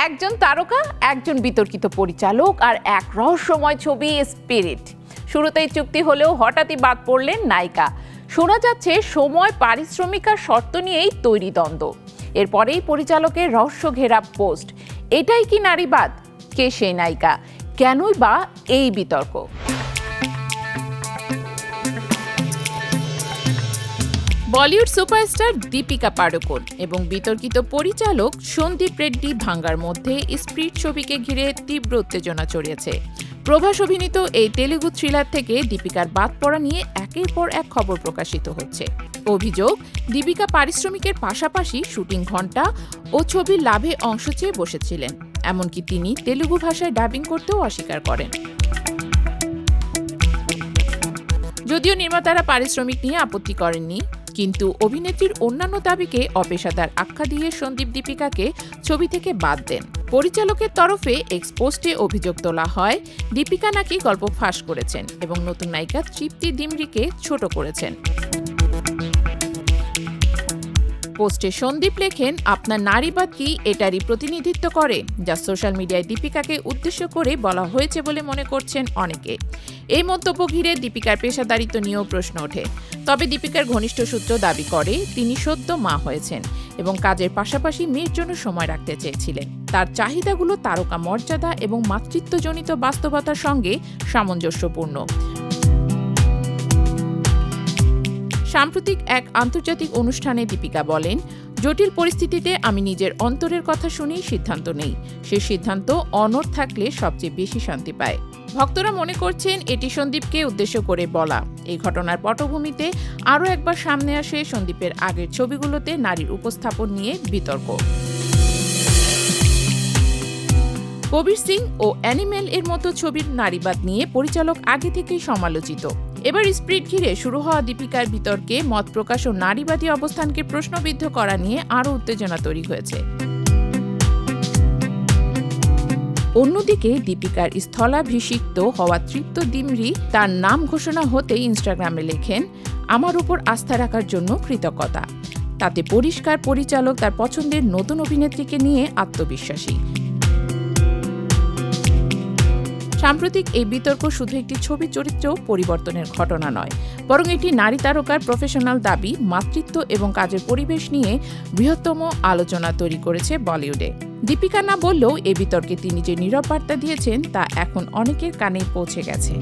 একজন তারকা, একজন বিতর্কিত পরিচালক আর এক রহস্যময় ছবি স্পিরিট। শুরুতেই চুক্তি হলেও হঠাৎই বাদ পড়লেন নায়িকা। শোনা যাচ্ছে সময়, পারিশ্রমিক আর শর্ত নিয়েই তৈরি দ্বন্দ্ব। এরপরেই পরিচালকের রহস্য ঘেরা পোস্ট। এটাই কি নারীবাদ? কে সেই নায়িকা? কেনই বা এই বিতর্ক? বলিউড সুপারস্টার দীপিকা পাড়ুকোন এবং বিতর্কিত পরিচালক সন্দীপ রেড্ডি ভাঙ্গার মধ্যে স্পিরিট ছবিকে ঘিরে তীব্র উত্তেজনা ছড়িয়েছে। প্রভাস অভিনীত এই তেলুগু থ্রিলার থেকে দীপিকার বাদ পড়া নিয়ে একের পর এক খবর প্রকাশিত হচ্ছে। অভিযোগ, দীপিকা পারিশ্রমিকের পাশাপাশি শুটিং ঘণ্টা ও ছবির লাভে অংশ চেয়ে বসেছিলেন। এমনকি তিনি তেলুগু ভাষায় ডাবিং করতেও অস্বীকার করেন। যদিও নির্মাতারা পারিশ্রমিক নিয়ে আপত্তি করেননি, কিন্তু অভিনেত্রীর অন্যান্য দাবিকে অপেশাদার আখ্যা দিয়ে সন্দীপ দীপিকাকে ছবি থেকে বাদ দেন। পরিচালকের তরফে এক্স পোস্টে অভিযোগ তোলা হয়, দীপিকা নাকি গল্প ফাঁস করেছেন এবং নতুন নায়িকা তৃপ্তি ডিমরিকে ছোট করেছেন। পোস্টে সন্দীপ লেখেন, আপনার নারীবাদ কি এটারই প্রতিনিধিত্ব করে, যা সোশ্যাল মিডিয়ায় দীপিকাকে উদ্দেশ্য করে বলা হয়েছে বলে মনে করছেন অনেকে। এই মন্তব্য ঘিরে দীপিকার পেশাদারিত্ব নিয়েও প্রশ্ন ওঠে। তবে দীপিকার ঘনিষ্ঠ সূত্র দাবি করে তিনি সদ্য মা হয়েছেন এবং কাজের পাশাপাশি মেয়ের জন্য সময় রাখতে চেয়েছিলেন। তার চাহিদাগুলো তারকা মর্যাদা এবং মাতৃত্বজনিত বাস্তবতার সঙ্গে সামঞ্জস্যপূর্ণ। সাম্প্রতিক এক আন্তর্জাতিক অনুষ্ঠানে দীপিকা বলেন, জটিল পরিস্থিতিতে আমি নিজের অন্তরের কথা শুনেই সিদ্ধান্ত নেই। সে সিদ্ধান্ত অনড় থাকলে সবচেয়ে বেশি শান্তি পায়। ভক্তরা মনে করছেন এটি সন্দীপকে উদ্দেশ্য করে বলা। এই ঘটনার পটভূমিতে আরও একবার সামনে আসে সন্দীপের আগের ছবিগুলোতে নারীর উপস্থাপন নিয়ে বিতর্ক। কবির সিং ও অ্যানিমেল এর মতো ছবির নারীবাদ নিয়ে পরিচালক আগে থেকেই সমালোচিত। এবার স্পিরিট ঘিরে শুরু হওয়া দীপিকার বিতর্কে মত প্রকাশ ও নারীবাদী অবস্থানকে প্রশ্নবিদ্ধ করা নিয়ে আরও উত্তেজনা তৈরি হয়েছে। অন্যদিকে দীপিকার স্থলাভিষিক্ত হওয়া তৃপ্তি ডিমরি তার নাম ঘোষণা হতেই ইনস্টাগ্রামে লেখেন, আমার উপর আস্থা রাখার জন্য কৃতজ্ঞতা। তাতে পরিষ্কার পরিচালক তার পছন্দের নতুন অভিনেত্রীকে নিয়ে আত্মবিশ্বাসী। সাম্প্রতিক এই বিতর্ক শুধু একটি ছবি চরিত্র পরিবর্তনের ঘটনা নয়, বরং এটি নারী তারকার প্রফেশনাল দাবি, মাতৃত্ব এবং কাজের পরিবেশ নিয়ে বৃহত্তম আলোচনা তৈরি করেছে বলিউডে। দীপিকা না বললেও এই বিতর্কে তিনি যে নীরব বার্তা দিয়েছেন তা এখন অনেকের কানেই পৌঁছে গেছে।